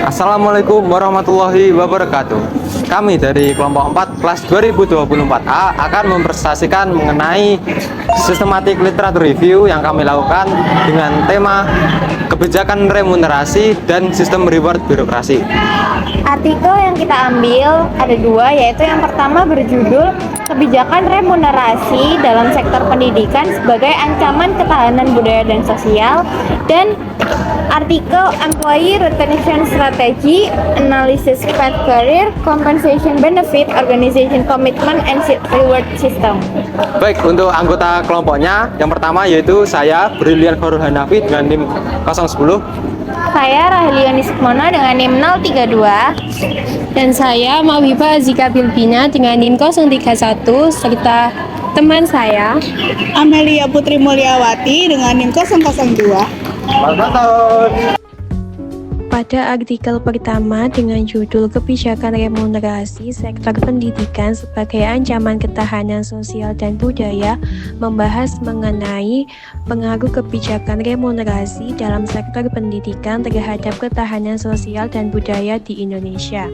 Assalamualaikum warahmatullahi wabarakatuh. Kami dari kelompok 4 kelas 2024A akan mempresentasikan mengenai sistematik literatur review yang kami lakukan dengan tema kebijakan remunerasi dan sistem reward birokrasi. Artikel yang kita ambil ada dua, yaitu yang pertama berjudul Kebijakan Remunerasi dalam Sektor Pendidikan sebagai Ancaman Ketahanan Budaya dan Sosial, dan artikel Employee Retention Strategy, Analysis Path Career, Compensation Benefit, Organization Commitment, and Reward System. Baik, untuk anggota kelompoknya, yang pertama yaitu saya, Brilian Khairul Hanafi dengan NIM 010. Saya Raheliani Sukmono dengan NIM 032. Dan saya Mauhiba Azika Bilbina dengan NIM 031 serta teman saya Amelia Putri Mulyawati dengan NIM 002. Selamat tahun. pada artikel pertama dengan judul Kebijakan Remunerasi Sektor Pendidikan sebagai Ancaman Ketahanan Sosial dan Budaya membahas mengenai pengaruh kebijakan remunerasi dalam sektor pendidikan terhadap ketahanan sosial dan budaya di Indonesia.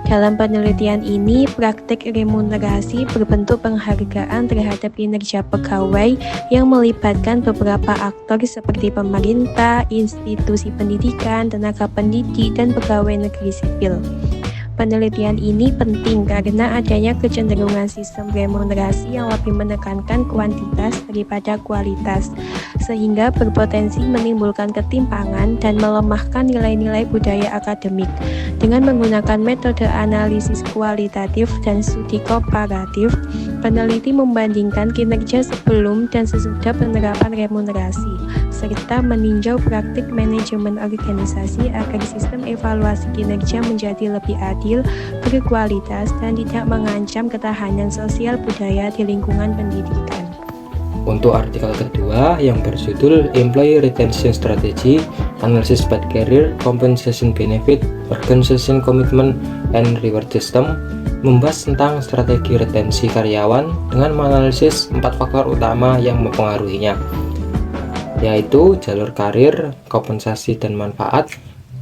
Dalam penelitian ini, praktik remunerasi berbentuk penghargaan terhadap kinerja pegawai yang melibatkan beberapa aktor seperti pemerintah, institusi pendidikan, tenaga pendidik, dan pegawai negeri sipil. Penelitian ini penting karena adanya kecenderungan sistem remunerasi yang lebih menekankan kuantitas daripada kualitas, sehingga berpotensi menimbulkan ketimpangan dan melemahkan nilai-nilai budaya akademik. Dengan menggunakan metode analisis kualitatif dan studi komparatif, peneliti membandingkan kinerja sebelum dan sesudah penerapan remunerasi, serta meninjau praktik manajemen organisasi agar sistem evaluasi kinerja menjadi lebih adil, berkualitas, dan tidak mengancam ketahanan sosial budaya di lingkungan pendidikan. Untuk artikel kedua yang berjudul Employee Retention Strategy, Analysis Path Career, Compensation Benefit, Organization Commitment, and Reward System membahas tentang strategi retensi karyawan dengan menganalisis 4 faktor utama yang mempengaruhinya, yaitu jalur karir, kompensasi dan manfaat,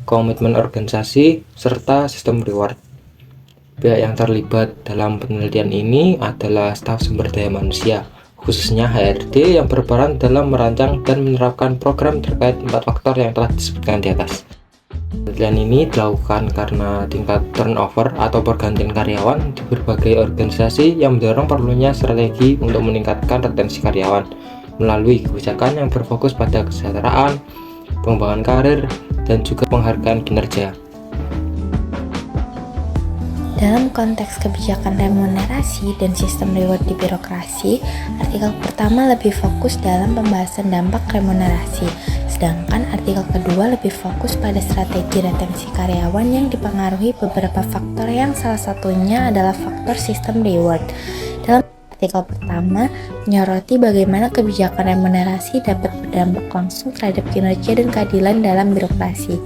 komitmen organisasi, serta sistem reward. Pihak yang terlibat dalam penelitian ini adalah staf sumber daya manusia, khususnya HRD yang berperan dalam merancang dan menerapkan program terkait 4 faktor yang telah disebutkan di atas. Penelitian ini dilakukan karena tingkat turnover atau pergantian karyawan di berbagai organisasi yang mendorong perlunya strategi untuk meningkatkan retensi karyawan melalui kebijakan yang berfokus pada kesejahteraan, pengembangan karir, dan juga penghargaan kinerja. Dalam konteks kebijakan remunerasi dan sistem reward di birokrasi, artikel pertama lebih fokus dalam pembahasan dampak remunerasi, sedangkan artikel kedua lebih fokus pada strategi retensi karyawan yang dipengaruhi beberapa faktor yang salah satunya adalah faktor sistem reward. Dalam artikel pertama menyoroti bagaimana kebijakan remunerasi dapat berdampak langsung terhadap kinerja dan keadilan dalam birokrasi,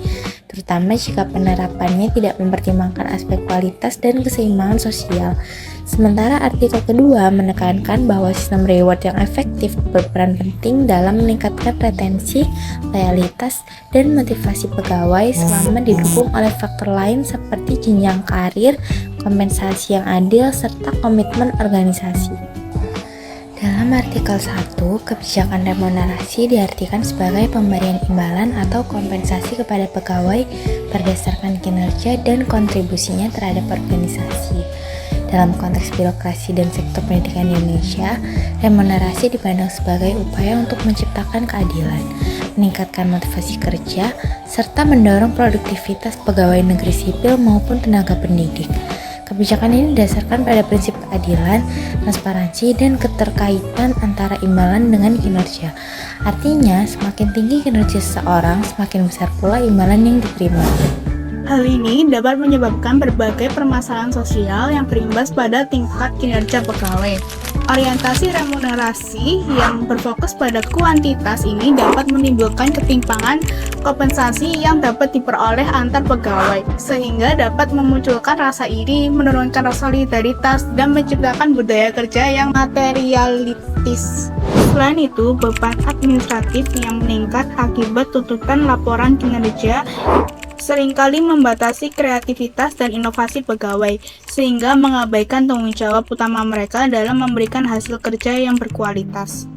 terutama jika penerapannya tidak mempertimbangkan aspek kualitas dan keseimbangan sosial. Sementara artikel kedua menekankan bahwa sistem reward yang efektif berperan penting dalam meningkatkan retensi, loyalitas, dan motivasi pegawai selama didukung oleh faktor lain seperti jenjang karir, kompensasi yang adil, serta komitmen organisasi. Dalam artikel 1, kebijakan remunerasi diartikan sebagai pemberian imbalan atau kompensasi kepada pegawai berdasarkan kinerja dan kontribusinya terhadap organisasi. Dalam konteks birokrasi dan sektor pendidikan di Indonesia, remunerasi dipandang sebagai upaya untuk menciptakan keadilan, meningkatkan motivasi kerja, serta mendorong produktivitas pegawai negeri sipil maupun tenaga pendidik. Kebijakan ini didasarkan pada prinsip keadilan, transparansi, dan keterkaitan antara imbalan dengan kinerja. Artinya, semakin tinggi kinerja seseorang, semakin besar pula imbalan yang diterima. Hal ini dapat menyebabkan berbagai permasalahan sosial yang berimbas pada tingkat kinerja pegawai. Orientasi remunerasi yang berfokus pada kuantitas ini dapat menimbulkan ketimpangan kompensasi yang dapat diperoleh antar pegawai, sehingga dapat memunculkan rasa iri, menurunkan solidaritas, dan menciptakan budaya kerja yang materialistis. Selain itu, beban administratif yang meningkat akibat tuntutan laporan kinerja seringkali membatasi kreativitas dan inovasi pegawai, sehingga mengabaikan tanggung jawab utama mereka dalam memberikan hasil kerja yang berkualitas.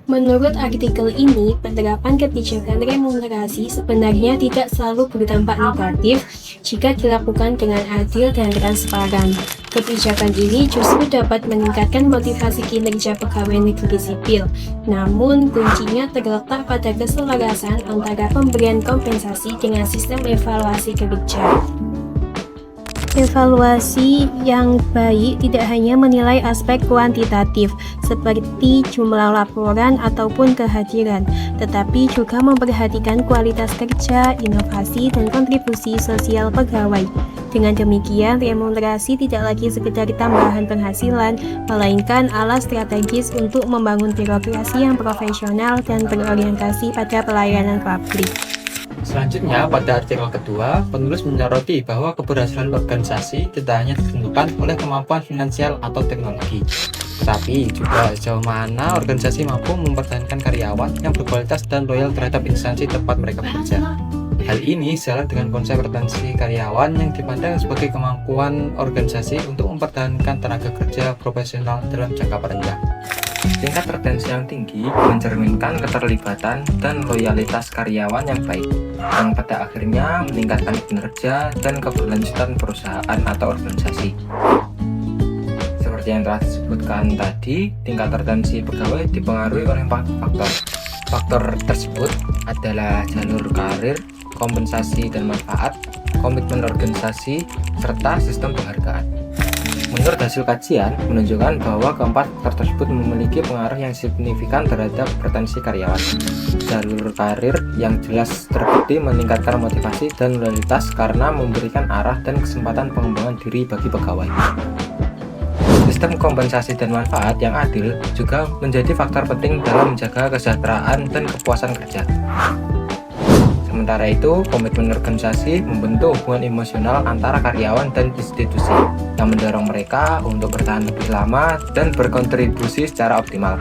Menurut artikel ini, penerapan kebijakan remunerasi sebenarnya tidak selalu berdampak negatif jika dilakukan dengan adil dan transparan. Kebijakan ini justru dapat meningkatkan motivasi kinerja pegawai negeri sipil. Namun, kuncinya terletak pada keselarasan antara pemberian kompensasi dengan sistem evaluasi kerja. Evaluasi yang baik tidak hanya menilai aspek kuantitatif seperti jumlah laporan ataupun kehadiran, tetapi juga memperhatikan kualitas kerja, inovasi, dan kontribusi sosial pegawai. Dengan demikian, remunerasi tidak lagi sekedar tambahan penghasilan, melainkan alat strategis untuk membangun birokrasi yang profesional dan berorientasi pada pelayanan publik. Selanjutnya, pada artikel kedua, penulis menyoroti bahwa keberhasilan organisasi tidak hanya ditentukan oleh kemampuan finansial atau teknologi, tetapi juga sejauh mana organisasi mampu mempertahankan karyawan yang berkualitas dan loyal terhadap instansi tempat mereka bekerja. Hal ini sejalan dengan konsep retensi karyawan yang dipandang sebagai kemampuan organisasi untuk mempertahankan tenaga kerja profesional dalam jangka panjang. Tingkat retensi yang tinggi mencerminkan keterlibatan dan loyalitas karyawan yang baik, yang pada akhirnya meningkatkan kinerja dan keberlanjutan perusahaan atau organisasi. Seperti yang telah disebutkan tadi, tingkat retensi pegawai dipengaruhi oleh 4 faktor. Faktor tersebut adalah jalur karir, kompensasi dan manfaat, komitmen organisasi, serta sistem penghargaan. Menurut hasil kajian, menunjukkan bahwa keempat faktor tersebut memiliki pengaruh yang signifikan terhadap retensi karyawan. Jalur karir yang jelas terbukti meningkatkan motivasi dan loyalitas karena memberikan arah dan kesempatan pengembangan diri bagi pegawai. Sistem kompensasi dan manfaat yang adil juga menjadi faktor penting dalam menjaga kesejahteraan dan kepuasan kerja. Sementara itu, komitmen organisasi membentuk hubungan emosional antara karyawan dan institusi yang mendorong mereka untuk bertahan lebih lama dan berkontribusi secara optimal.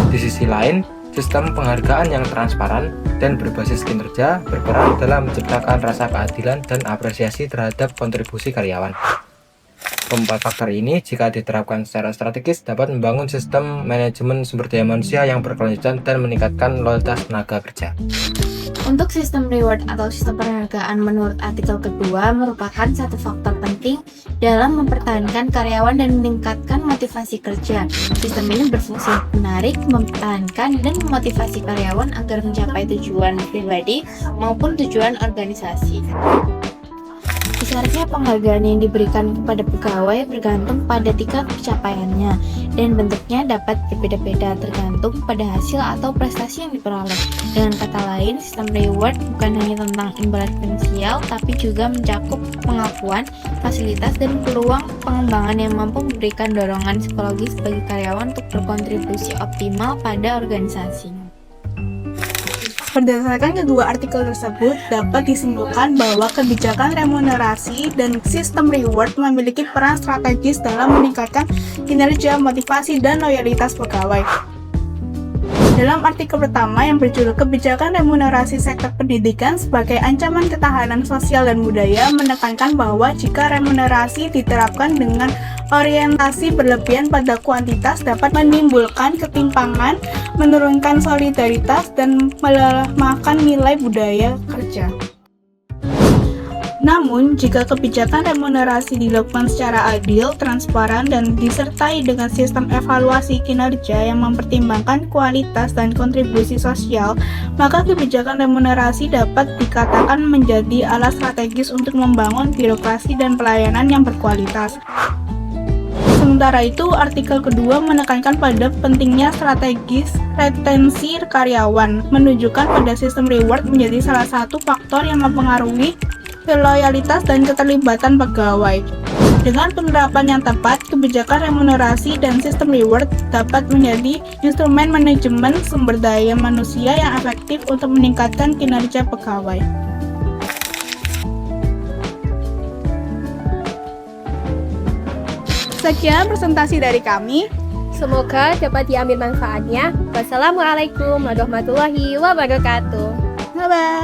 Di sisi lain, sistem penghargaan yang transparan dan berbasis kinerja berperan dalam menciptakan rasa keadilan dan apresiasi terhadap kontribusi karyawan. Keempat faktor ini, jika diterapkan secara strategis, dapat membangun sistem manajemen sumber daya manusia yang berkelanjutan dan meningkatkan loyalitas tenaga kerja. Untuk sistem reward atau sistem penghargaan menurut artikel kedua merupakan satu faktor penting dalam mempertahankan karyawan dan meningkatkan motivasi kerja. Sistem ini berfungsi menarik, mempertahankan, dan memotivasi karyawan agar mencapai tujuan pribadi maupun tujuan organisasi. Besarnya penghargaan yang diberikan kepada pegawai bergantung pada tingkat pencapaiannya, dan bentuknya dapat berbeda-beda tergantung pada hasil atau prestasi yang diperoleh. Dengan kata lain, sistem reward bukan hanya tentang imbalan finansial, tapi juga mencakup pengakuan, fasilitas, dan peluang pengembangan yang mampu memberikan dorongan psikologis bagi karyawan untuk berkontribusi optimal pada organisasi. Berdasarkan kedua artikel tersebut, dapat disimpulkan bahwa kebijakan remunerasi dan sistem reward memiliki peran strategis dalam meningkatkan kinerja, motivasi, dan loyalitas pegawai. Dalam artikel pertama yang berjudul Kebijakan Remunerasi Sektor Pendidikan sebagai Ancaman Ketahanan Sosial dan Budaya, menekankan bahwa jika remunerasi diterapkan dengan orientasi berlebihan pada kuantitas dapat menimbulkan ketimpangan, menurunkan solidaritas, dan melemahkan nilai budaya kerja. Namun, jika kebijakan remunerasi dilakukan secara adil, transparan, dan disertai dengan sistem evaluasi kinerja yang mempertimbangkan kualitas dan kontribusi sosial, maka kebijakan remunerasi dapat dikatakan menjadi alat strategis untuk membangun birokrasi dan pelayanan yang berkualitas. Sementara itu, artikel kedua menekankan pada pentingnya strategis retensi karyawan, menunjukkan pada sistem reward menjadi salah satu faktor yang mempengaruhi loyalitas dan keterlibatan pegawai. Dengan penerapan yang tepat, kebijakan remunerasi dan sistem reward dapat menjadi instrumen manajemen sumber daya manusia yang efektif untuk meningkatkan kinerja pegawai. Sekian presentasi dari kami. Semoga dapat diambil manfaatnya. Wassalamualaikum warahmatullahi wabarakatuh. Bye-bye. Bye-bye.